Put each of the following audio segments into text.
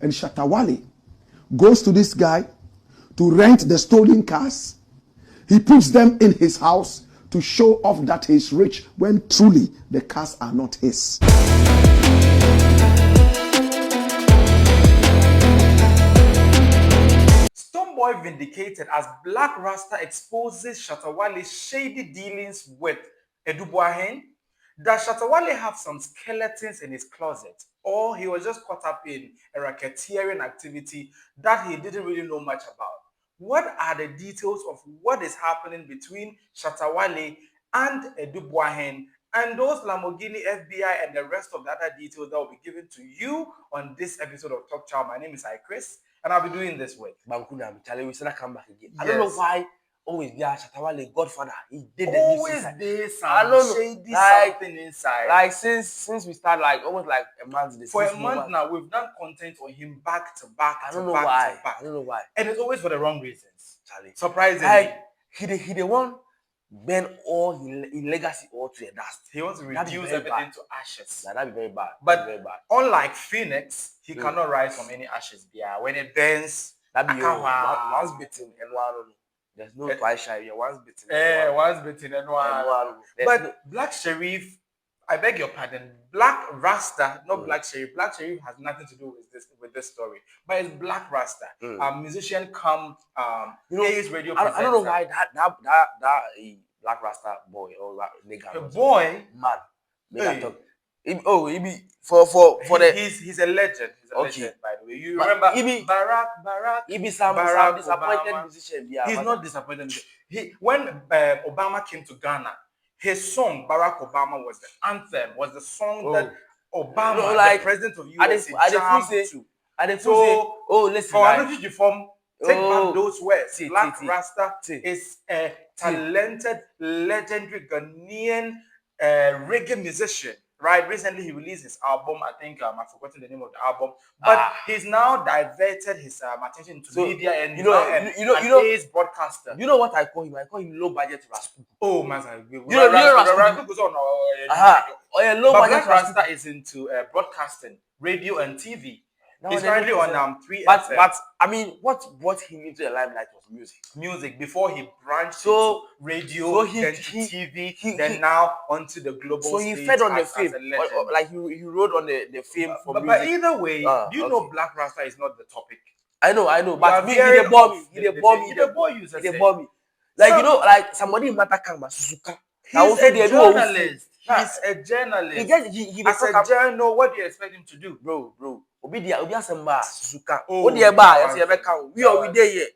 And Shatta Wale goes to this guy to rent the stolen cars. He puts them in his house to show off that he's rich when truly the cars are not his. Stonebwoy vindicated as Blakk Rasta exposes Shatta Wale's shady dealings with Adu Boahene. Does Shatta Wale have some skeletons in his closet, or he was just caught up in a racketeering activity that he didn't really know much about? What are the details of what is happening between Shatta Wale and Adu Boahene, and those Lamborghini, FBI, and the rest of the other details that will be given to you on this episode of Talk Chaw? My name is Chris, and I'll be doing this with Bankuna, Charlie, we said I come back again. Yes. I don't know why always be Shatta Wale Godfather. He did the always music. there's I some don't know, shady like- something inside. Like since we started, like almost like a month. For a month now, we've done content on him back to back. I don't know why. I don't know why. And it's always for the wrong reasons. Charlie, Surprisingly, like he the one burn all his legacy all to the dust. he wants to That'd be reduce very everything bad. to ashes. Nah, that'd be very bad. But That'd be very bad. unlike Phoenix, he cannot rise from any ashes. Yeah, when it burns, That'd be Akawa. once bitten and one. There's no twice shy. Yeah, once bitten. once bitten and one. But Black Sherif, I beg your pardon, Blakk Rasta, not Black Sherif. Black Sherif has nothing to do with this story. But it's Blakk Rasta, a musician come his radio presenter. I don't know why that Blakk Rasta boy or nigga. A boy, man. Hey. He be for the. He's a legend. He's a legend, by the way. You But remember he be- Barack? He be some Barack disappointed Obama. musician. Yeah, He's not disappointed. When Obama came to Ghana, his song Barack Obama was the anthem, was the song that Obama, No, like, the president of I US, didn't jammed say. to. I didn't So, say. Oh, listen. For Like, another form, take back those words. Blakk see. Rasta See. is a talented, legendary Ghanaian reggae musician. Right, recently he released his album. I think I've forgotten the name of the album, but he's now diverted his attention to media and he's broadcaster. You know what I call him? I call him low budget Rascal. Oh, man, You know Rascal goes on. Oh yeah, low But budget Blakk Rasta is into broadcasting, radio and TV. He's currently on 3 But I mean, what brought him into the limelight was music. Music before he branched So- into radio, then to TV, then now onto the global So he stage fed on the as fame, a legend. like he rode on the fame for But music. either way, do you know okay. Blakk Rasta is not the topic? I know, You but are he very dey bore me. off He dey the- bore me. he dey bore you, He sir. dey bore me. Like So- you know, like somebody in Matakama Suzuka. He's a journalist. He's a journalist. He just he As a journal, what do you expect him to do? bro. Obi asamba Suzuka. Oh, Odi eba ya se ebe kan. We are we dey here.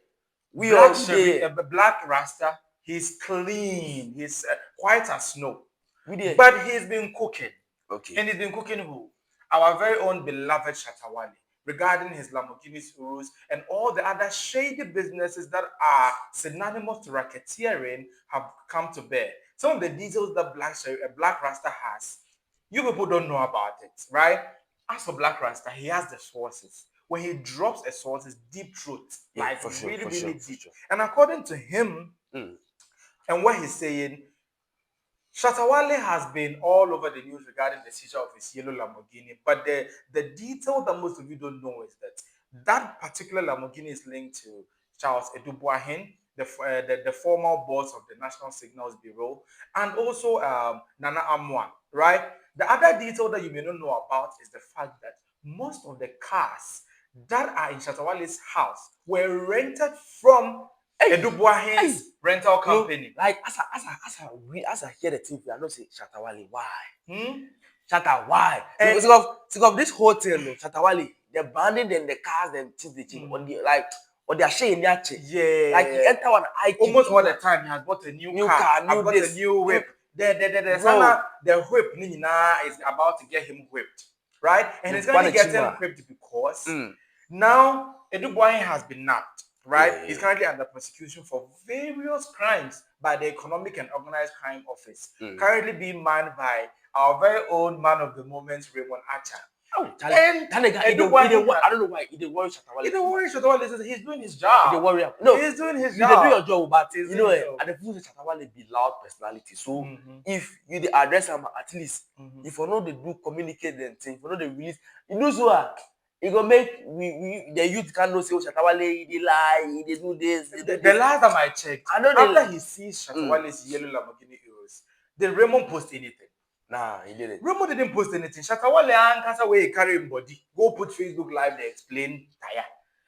We are Blakk we dey. Blakk Rasta, he's clean. He's white as snow. We dey. But he's been cooking. Okay. And he's been cooking who? Our very own beloved Shatta Wale, regarding his Lamborghini Urus and all the other shady businesses that are synonymous to racketeering have come to bear. Some of the details that Blakk Rasta has, you people don't know about it, right? As for Blakk Rasta, he has the sources. When he drops a source, it's deep truth, like for sure, really, for really sure, deep. And according to him, and what he's saying, Shatta Wale has been all over the news regarding the seizure of his yellow Lamborghini. But the detail that most of you don't know is that particular Lamborghini is linked to Charles Adu Boahene, the former boss of the National Signals Bureau, and also Nana Amwa, right? The other detail that you may not know about is the fact that most of the cars that are in Shatta Wale's house were rented from Adu Boahene's rental company. Like as I hear the thing, I don't say Shatta Wale. Why? Shatta why? Because of this hotel, no, Shatta Wale, the branding and the cars and things they change on the like. Or they are sharing their check. Yeah. Like you enter one almost all the time he has bought a new car, new bought this. a new whip. The whip is about to get him whipped. Right? And he's going to get him whipped because now Adu Boahene has been nabbed. Right? Yeah. He's currently under prosecution for various crimes by the Economic and Organized Crime Office. Currently being manned by our very own man of the moment, Raymond Acha. I don't know why he didn't worry Shatta Wale. He don't worry Shatta Wale. He's doing his job. He didn't worry. No, he's doing his you job. do your job, but He's you know, doing his job. and the people say Shatta Wale be loud personality. So if you the address him at least, if you know they do communicate them thing, if you know they release, you know so it go make the youth can know say Shatta Wale they lie, they do this. The last time I checked, I know after he sees Shatta Wale's yellow Lamborghini Euros, did Raymond post anything? Nah, he didn't. Raymond didn't post anything. Shatta Wale and Kasa where he carry him body. Go put Facebook Live to explain tire.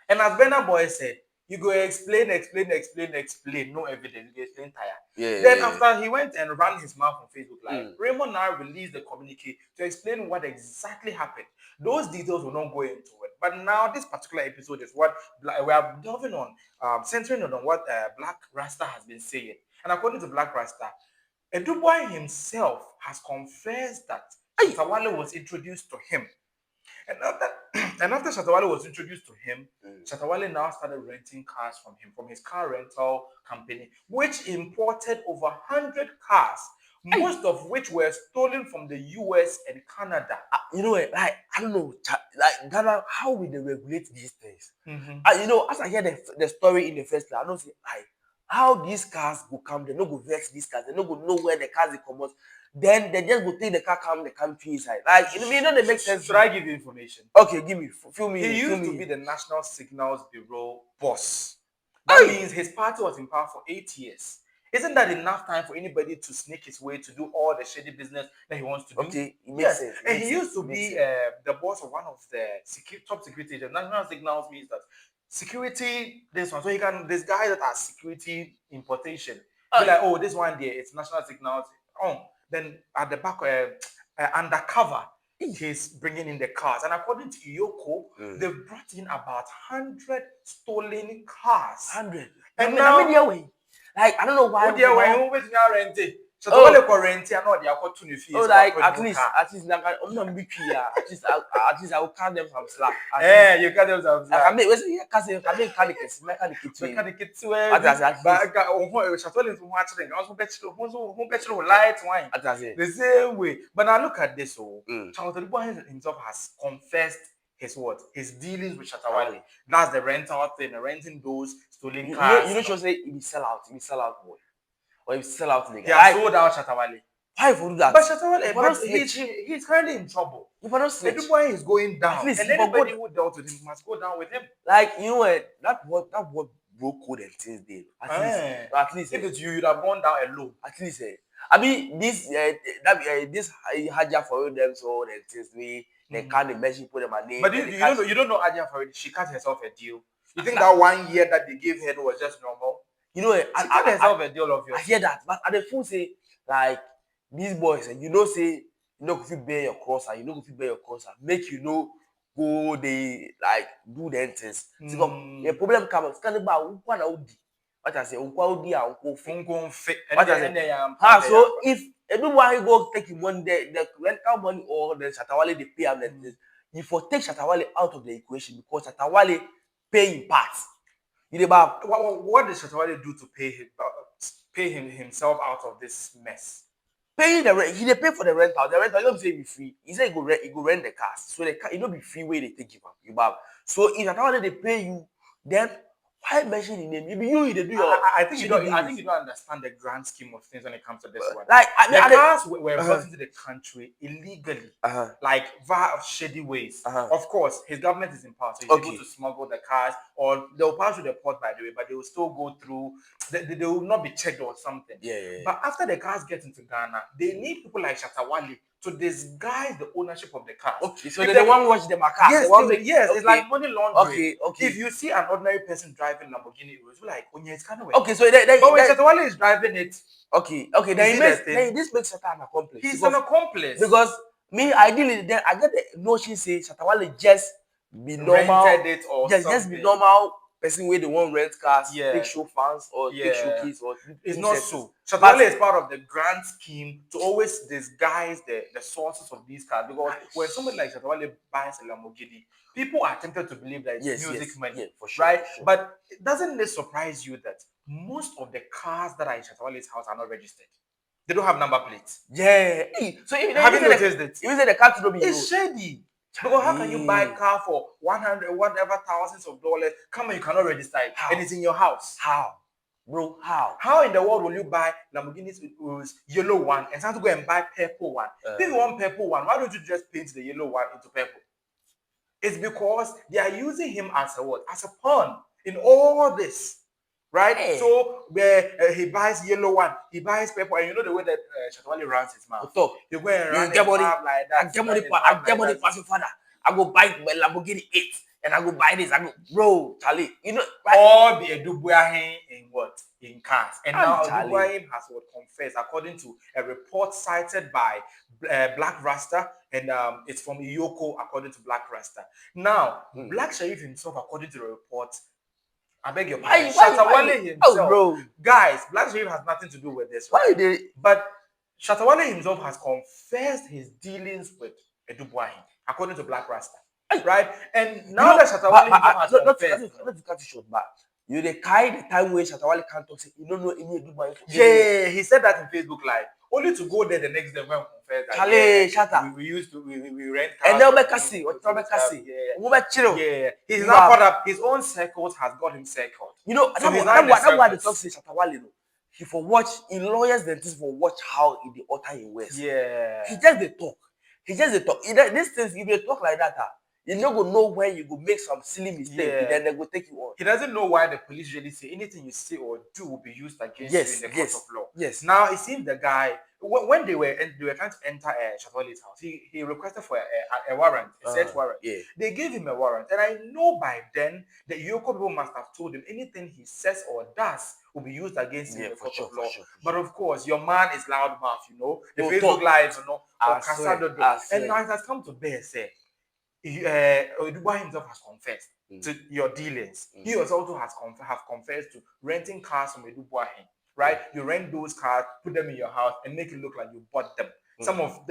And as Benna Boy said, you go explain, no evidence, you go explain tire. Then after he went and ran his mouth on Facebook Live, Raymond now released the communique to explain what exactly happened. Those details will not go into it. But now this particular episode is what we are delving on, centering on what Blakk Rasta has been saying. And according to Blakk Rasta, Eduahen himself has confessed that Shatta Wale was introduced to him. And after Shatta Wale was introduced to him, Shatta Wale now started renting cars from him, from his car rental company, which imported over 100 cars, most of which were stolen from the US and Canada. You know, like, I don't know, like, Ghana, how will they regulate these things? You know, as I hear the story in the first place, I don't say, how these cars will come, they no go vex these cars, they no go know where the cars they come out. Then they just go take the car, come the country inside. Like, it may not make sense. Should I give you information? Okay, give me. Fill me. He used to be the National Signals Bureau boss. That means his party was in power for 8 years. Isn't that enough time for anybody to sneak his way to do all the shady business that he wants to do? Okay, it makes sense. And he used to be the boss of one of the top security agents. National Signals means that security, this one. So he can, this guy that has security importation. Be like, oh, this one there, it's National Signals. Then at the back, undercover, he's bringing in the cars. And according to EOCO, they've brought in about 100 stolen cars. 100. And now, like, I don't know why. Shatta Wale ko rent and not they are called to the fees. Oh, like at least like I'm not big here. At least I will count them some slack. You count them some slack. I mean, what's it? I mean, mechanic. But Shatta Wale is more actually who bet light wine. The same way. But now look at this. Adu Boahene himself has confessed his dealings with Shatta Wale. That's the rental thing, renting those stolen cars. You know, she say he sell out, boy. Or if sell out nigga. He has sold out Shatta Wale. Why for that? But Shatta Wale, he's currently in trouble. If I don't snitch, Eduahen is going down. At least and anybody who dealt with him must go down with him. Like, you know what? That what broke code and things did. At least if it's you'd have gone down alone. At least I mean this Haja for them so and things they can't mention put them a name. But you don't know Haja for it. She cut herself a deal. You think that 1 year that they gave her was just normal? You know, she cut herself a deal of yours. I hear that, but at the full say like these boys, and you know say you know if you bear your crosser, make you know go they like do the things. So the problem comes can about what I say unko so if everyone go take him one day the rental money or the Shatta Wale they pay him you for take Shatta Wale out of the equation because Shatta Wale pay in parts. What did Shatta Wale do to pay himself out of this mess? Paying the rent. He they pay for the rental. The rental, you don't say be free. He said he go rent the cars. So the car, it don't be free way they take you back. So if Shatta Wale they pay you, then why mention the name? Maybe you do your. I think you don't understand the grand scheme of things when it comes to this one. Like the cars were brought into the country illegally, like via shady ways. Of course, his government is in power, so he's able to smuggle the cars, or they'll pass through the port, by the way, but they will still go through. They will not be checked or something. But after the cars get into Ghana, they need people like Shatta Wale to disguise the ownership of the car. So they won't watch them a car. It's like money laundering. Okay. If you see an ordinary person driving Lamborghini, you're like, oh yeah, it's kind of weird. Okay, so but when Shatta Wale is driving it, then this makes Shatta an accomplice. He's an accomplice. Because me, ideally, then I get the notion say Shatta Wale just be normal, rented it or just be normal person where they want rent cars, take show fans or take showcase or it's not so. Shatta Wale is part of the grand scheme to always disguise the sources of these cars, because when somebody like Shatta Wale buys a Lamborghini, people are tempted to believe that it's music money, for sure, right? For sure. But doesn't it surprise you that most of the cars that are in Shatta Wale's house are not registered? They don't have number plates. Yeah. So even have you noticed it? Even say the car to be it's shady. Because how can you buy a car for 100, whatever thousands of dollars? Come on, you cannot register it, and it's in your house. How, bro? How? How in the world will you buy Lamborghinis with yellow one and start to go and buy purple one? If you want purple one, why don't you just paint the yellow one into purple? It's because they are using him as a what? As a pawn in all this. Right? Hey. So he buys yellow one, he buys purple, and you know the way that Shatta Wale runs his mouth. You go and run his mouth like that. I get money for your father. I go buy my Lamborghini 8 and I go buy this. I go, bro, Charlie, you know, right? All the Adu Boahene in what? In cars. And now Adu Boahene has what confessed, according to a report cited by Blakk Rasta, and it's from EOCO, according to Blakk Rasta. Now, Black Sharif himself, according to the report, I beg your pardon, Shatta Wale himself, bro. Guys, Black Sharif has nothing to do with this, right? But Shatta Wale himself has confessed his dealings with Adu Boahene, according to Blakk Rasta, right? And now that Shatta Wale himself has confessed, not to cut you short, but you the kind of time where Shatta Wale can't talk, say you don't know any Adu Boahene. Yeah, he said that in Facebook Live, only to go there the next day when confess that. Charlie, Shatta, we used to we rent cars. And they'll make us see, what they'll make us see. Yeah, he's now caught up. His own circles has got him circled. You know, that's why the talk say Shatta Wale, he for watch in lawyers dentists for watch how in the utter in West. Yeah. He just the talk. These things, if you talk like that, you not gonna know when you go make some silly mistake, then they go take you on. He doesn't know why the police really say anything you say or do will be used against you in the court of law. Yes. Now it seems the guy, when they were trying to enter Shatta Wale's house, he requested for a warrant, a search warrant. Yeah. They gave him a warrant, and I know by then the EOCO people must have told him anything he says or does will be used against him in the court of law. But of course, your man is loudmouth, you know, the Facebook Lives, you know, and now it has come to bear, say. Eduahen himself has confessed to your dealings. He also has confessed to renting cars from Adu Boahene, right? You rent those cars, put them in your house, and make it look like you bought them. Some of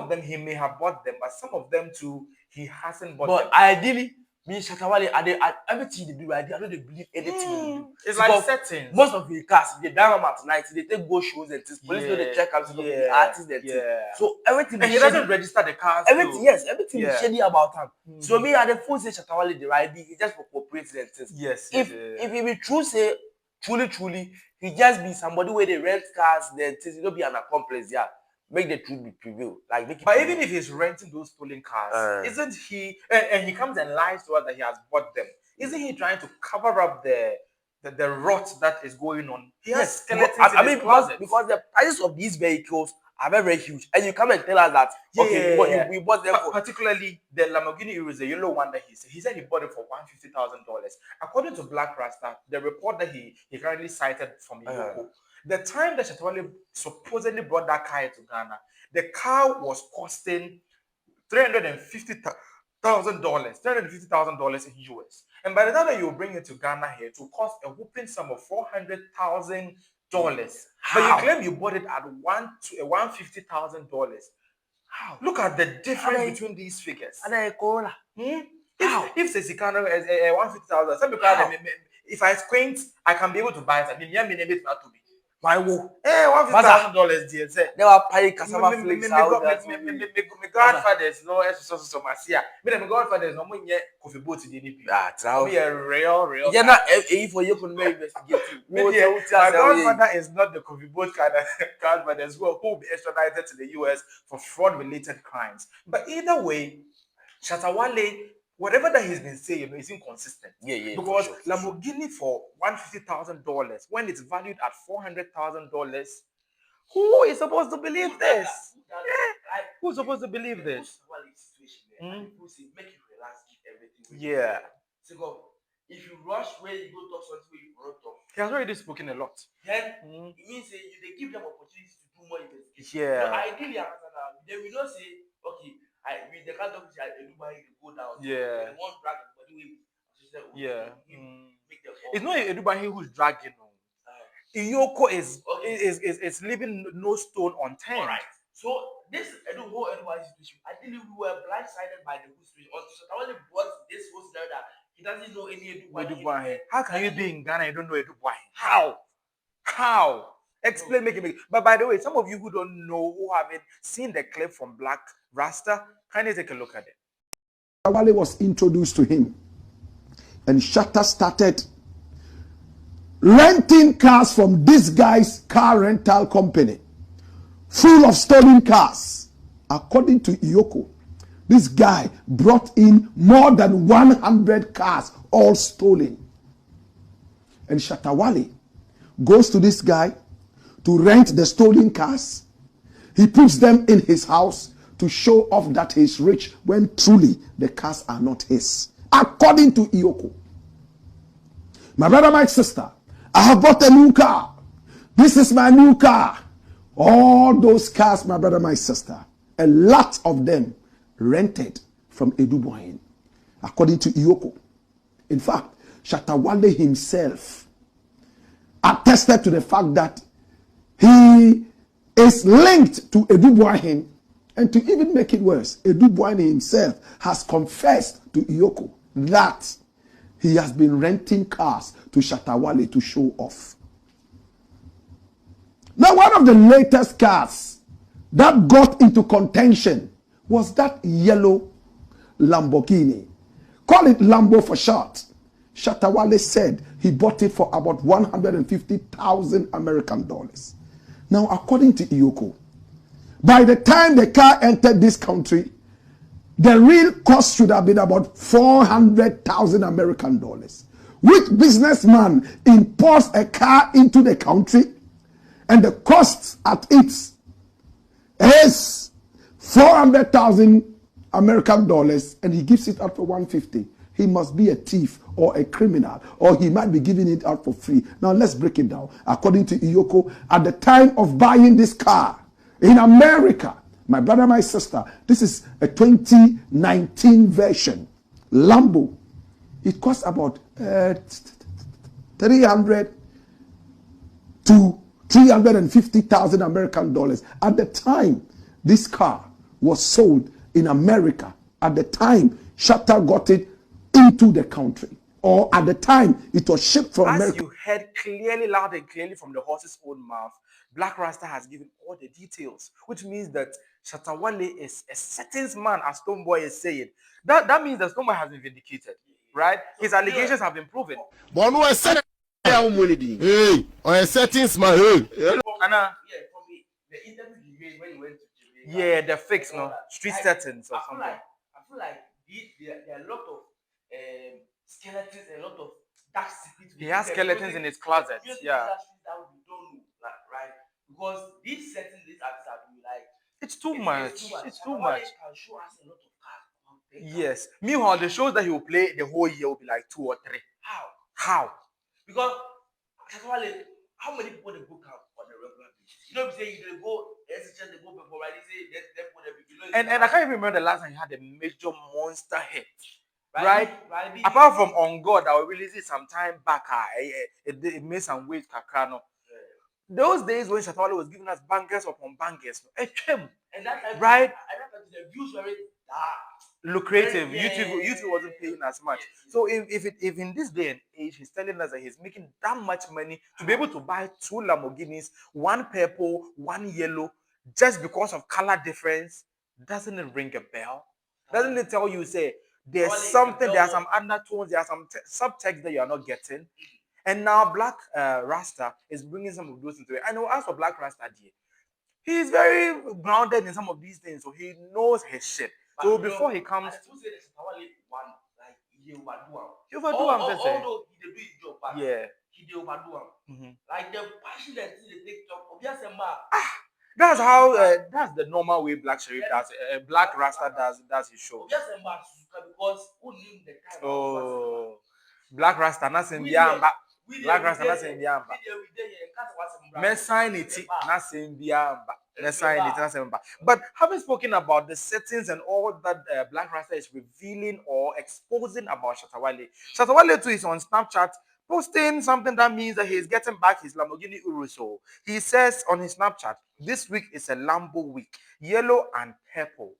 them he may have bought them, but some of them too he hasn't bought them. But ideally, me Shatta Wale, everything they do, I don't believe anything they do. It's like settings. Most of the cars, they down at night, they take go shows and things. Police do the check out the artists and things. So everything. And he doesn't register the cars. Everything is shady about him. So me at the full say Shatta Wale the right, he just for cooperates and things. Yes. If he be true, say truly, he just be somebody where they rent cars, then things. He don't be an accomplice, Make the truth be prevail. But even if he's renting those stolen cars, isn't he? And he comes and lies to us that he has bought them. Isn't he trying to cover up the rot that is going on? He has skeletons in his closet. Because the prices of these vehicles are very, very huge, and you come and tell us that we bought them for. Particularly the Lamborghini Urus, the yellow one that he said he bought it for $150,000. According to Blakk Rasta, the report that he currently cited from EOCO. The time that Shatta Wale supposedly brought that car to Ghana, the car was costing $350,000 in US. And by the time that you bring it to Ghana here, it will cost a whooping sum of $400,000. But you claim you bought it at $150,000. How? Look at the difference between these figures. And a Corolla. If Sesicano is $150,000, some people if I squint, I can be able to buy it. I mean, My wo. $150,000 dear. They were paying cassava flakes out. My godfathers, no exercise of Masia. My godfathers, no more yet coffee boat in the NP. That's how we are real. You're not for you can investigate. My godfather is not the coffee boat kind of godfathers who will be extradited to the US for fraud-related crimes. But either way, Shatta Wale, whatever that he's been saying, is inconsistent. Because Lamborghini for $150,000 when it's valued at $400,000, who is supposed to believe this? Who's supposed to believe this? If you rush where you go talk something where you want to talk. He has already spoken a lot. Then it means they give them opportunities to do more investigation. Yeah. So ideally, they will not say, okay, they can't talk to Eduahen to go down. Yeah. They want drag body. It's not Eduahen who's dragging on. EOCO is leaving no stone unturned. All right. So this whole Eduahen situation, I think we were blindsided by the whole situation. Shatta Wale brought this whole scenario that he doesn't know any Eduahen. How can you be in Ghana and you don't know Eduahen? How? Explain, make it. But by the way, some of you who don't know, who haven't seen the clip from Blakk Rasta, kindly take a look at it. Shatta Wale was introduced to him, and Shatta started renting cars from this guy's car rental company, full of stolen cars. According to EOCO, This guy brought in more than 100 cars, all stolen. And Shatta Wale goes to this guy to rent the stolen cars. He puts them in his house to show off that he's rich when truly the cars are not his. According to EOCO. My brother, my sister, I have bought a new car. This is my new car. All those cars, my brother, my sister, a lot of them rented from Adu Boahene, according to EOCO. In fact, Shatta Wale himself attested to the fact that he is linked to Adu Boahene, and to even make it worse, Adu Boahene himself has confessed to EOCO that he has been renting cars to Shatta Wale to show off. Now, one of the latest cars that got into contention was that yellow Lamborghini. Call it Lambo for short. Shatta Wale said he bought it for about 150,000 American dollars. Now, according to EOCO, by the time the car entered this country, the real cost should have been about 400,000 American dollars. Which businessman imports a car into the country and the cost at it is 400,000 American dollars and he gives it out for 150? He must be a thief or a criminal, or he might be giving it out for free. Now let's break it down. According to EOCO, at the time of buying this car in America, my brother, my sister, this is a 2019 version Lambo. It costs about 300 to 350,000 American dollars. At the time this car was sold in America, at the time Shatta got it into the country, or at the time it was shipped from America. As you heard clearly, loud and clearly from the horse's own mouth, Blakk Rasta has given all the details, which means that Shatta Wale is a certain man, as Stonebwoy is saying. That means that Stonebwoy has been vindicated, right? His allegations have been proven. But no, I said, hey, on a settings, my hey. Anna, from the interview you made when you went to Jamaica. yeah, the fix, no street settings or something. I feel like there are a lot of skeletons and a lot of dark secrets. He has skeletons in his closet. Yeah, that we don't know, right? Because these settings, these artists are doing like it's too much. It's too much. Can show us a lot of cards. Yes. Meanwhile, the shows that he will play the whole year will be like 2 or 3. How? Because how many people they book out on a regular basis? You know what I'm saying? They go, they go before, right? They say they put every, you know, and I can't even remember the last time he had a major monster hit. Right? Apart from On God, I will release it some time back. It made some waves, Kakrano. Those days when Shatta Wale was giving us bangers upon bangers, and that time, right? And the views were lucrative. YouTube wasn't paying as much. So if in this day and age he's telling us that he's making that much money to be able to buy 2 Lamborghinis, 1 purple, 1 yellow, just because of color difference, doesn't it ring a bell? Doesn't it tell you, say, there's something, there are some undertones, there are some subtext that you are not getting? And now Blakk Rasta is bringing some of those into it. I know as for Blakk Rasta, he is very grounded in some of these things, so he knows his shit. But so before he comes, he overdo him. Although he did his job, but he overdo him. Like the passion that they take talk, obviously, that's how that's the normal way Blakk Sherif does. Blakk Rasta does his show. Because who knew the time? Oh, Blakk Rasta not in Biamba. Blakk Rasta not in Biamba. Messianity not in Biamba. But having spoken about the settings and all that Blakk Rasta is revealing or exposing about Shatta Wale too is on Snapchat posting something that means that he is getting back his Lamborghini Urus. He says on his Snapchat, this week is a Lambo week, yellow and purple.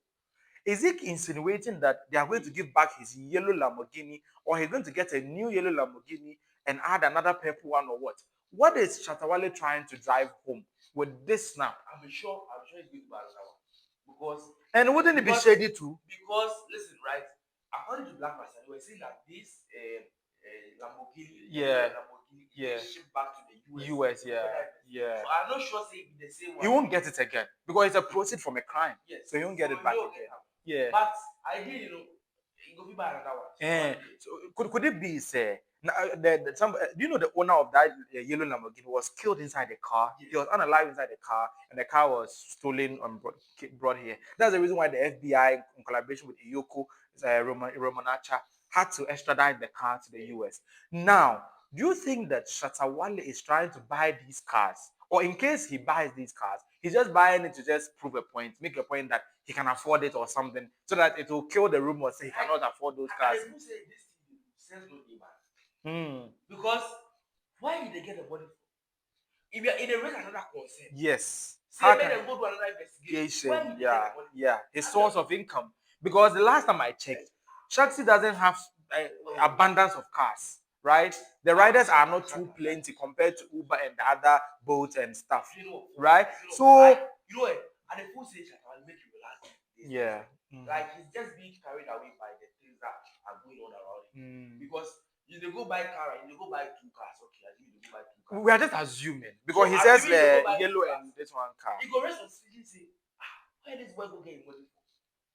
Is he insinuating that they are going to give back his yellow Lamborghini, or he's going to get a new yellow Lamborghini and add another purple one, or what? What is Shatta Wale trying to drive home with this snap? I'm sure it's going to be another one. And wouldn't it be shady too? Because listen, right? According to Blakk Rasta, they were saying that this Lamborghini shipped back to the US. Yeah. So I'm not sure say the same one. He won't get it again because it's a proceed from a crime. Yes. So he won't get it back again. Yeah. But I did, you know, you go buy another one. So could it be say do you know the owner of that yellow Lamborghini was killed inside the car? Yes. He was unalive inside the car, and the car was stolen and brought here. That's the reason why the FBI, in collaboration with EOCO, Romanacha, had to extradite the car to the US. Now, do you think that Shatta Wale is trying to buy these cars, or in case he buys these cars, he's just buying it to just prove a point, make a point that he can afford it or something, so that it will kill the rumor, say he cannot afford those cars? I say this thing sense no dey bad. Because why did they get the money from? If you're in a raise another concern, yes, say make them go to another investigation. Where did they get the money? Yeah, his source of income. Because the last time I checked, Shaxi doesn't have abundance of cars, right? The riders are not too plenty compared to Uber and the other boats and stuff, right? So you know what? And the food say Shatta Wale make you relax. Yeah. Like he's just being carried away by the things that are going on around him. Because you dey go buy car and you go buy 2 cars. Okay, I think you go buy 2 cars. We are just assuming because he says yellow and this one car. You go rest on speaking say, where this boy go get money from?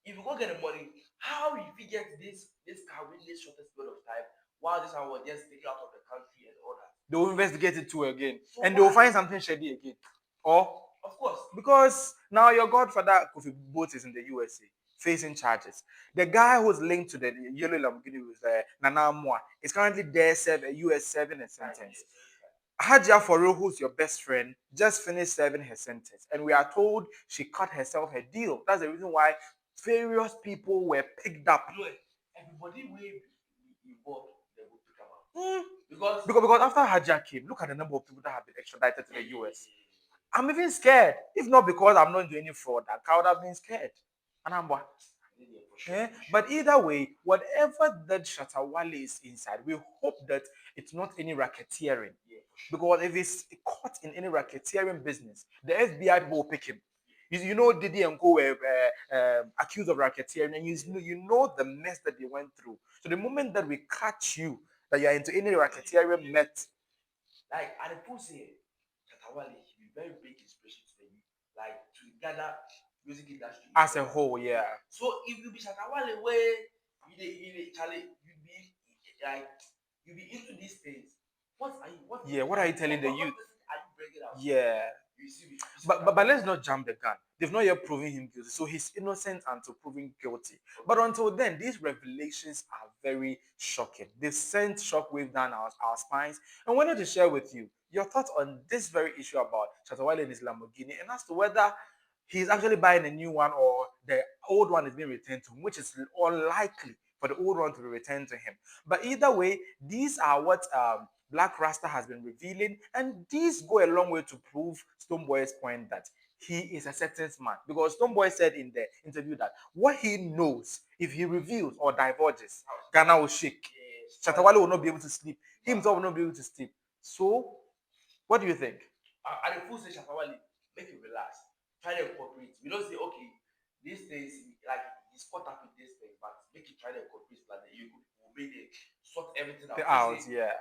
If you go get the money, how if he get this car within this shortest period of time, while this one was just taken out of the country and all that? They will investigate it too again, so and they will find something shady again. Or of course, because now your godfather Kofi Boat is in the USA facing charges. The guy who's linked to the yellow Lamborghini with Nana Moa is currently there serving a US serving a sentence. Hajia Foro, who's your best friend, just finished serving her sentence, and we are told she cut herself her deal. That's the reason why various people were picked up. Everybody will be involved, they will pick them up. Because after Hajia came, look at the number of people that have been extradited to the US. I'm even scared. If not because I'm not doing any fraud, I would have been scared. And I'm what? Yeah? But either way, whatever that Shatta Wale is inside, we hope that it's not any racketeering. Because if it's caught in any racketeering business, the FBI people will pick him. You know, Diddy and Co were accused of racketeering, and you know the mess that they went through. So the moment that we catch you, that you're into any racketeering mess, like, and the people say, Shatta Wale, he be very big inspiration to them, like to Ghana music industry as a whole, yeah. So if you be Shatta Wale, where you Charlie, you be into these things. What are you telling the youth? Are you bringing out? Yeah. You see, but let's not jump the gun. They've not yet proven him guilty, so he's innocent until proven guilty. Okay. But until then, these revelations are very shocking. They've sent shockwave down our spines. And I wanted to share with you your thoughts on this very issue about Shatta Wale and his Lamborghini, and as to whether he's actually buying a new one or the old one is being returned to him, which is unlikely for the old one to be returned to him. But either way, these are what Blakk Rasta has been revealing, and these go a long way to prove Stonebwoy's point that he is a certain man. Because Stonebwoy said in the interview that what he knows, if he reveals or divulges, Ghana will shake. Shatta Wale will not be able to sleep. He himself will not be able to sleep. So, what do you think? I the fool say Shatta Wale, make you relax. Try to cooperate. We don't say, okay, these things, like, he's caught up with this thing, but make you try to cooperate, like, you will make it sort everything out. Yeah.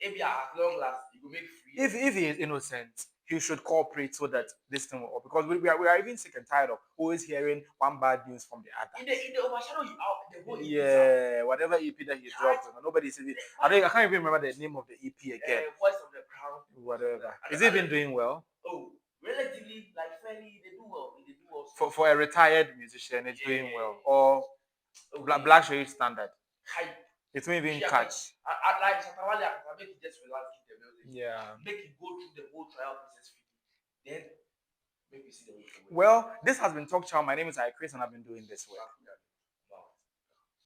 If you are, as long as you will make free. If he is innocent, he should cooperate so that this thing will, because we are even sick and tired of always hearing one bad news from the other. In the overshadow you out the whole EP whatever EP that he dropped, nobody's even. I can't even remember the name of the EP again. Voice of the Crown. Whatever. Is it been doing well? Oh, relatively, like fairly, they do well. They do well. For a retired musician, it's doing well. Or Black Shade standard. Hype. It's not even catch. I like Shatta Wale, I make it just relax in the music. Yeah. Make it go through the whole trial process. Then make you see the way. Well, this has been Talk Chaw. My name is Chris, and I've been doing this work.